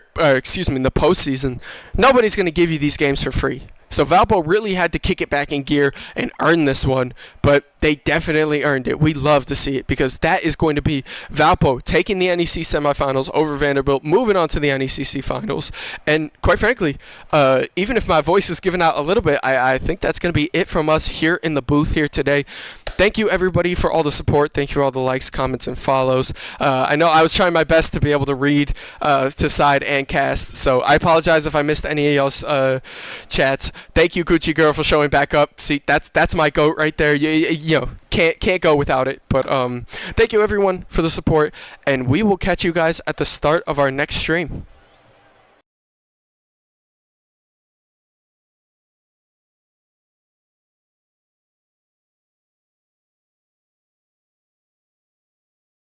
the postseason, nobody's going to give you these games for free. So Valpo really had to kick it back in gear and earn this one, but they definitely earned it. We love to see it because that is going to be Valpo taking the NEC semifinals over Vanderbilt, moving on to the NECC finals. And quite frankly, even if my voice is giving out a little bit, I think that's going to be it from us here in the booth here today. Thank you, everybody, for all the support. Thank you for all the likes, comments, and follows. I know I was trying my best to be able to read to side and cast, so I apologize if I missed any of y'all's chats. Thank you, Gucci Girl, for showing back up. See, that's my goat right there. You know, can't go without it. But thank you, everyone, for the support, and we will catch you guys at the start of our next stream.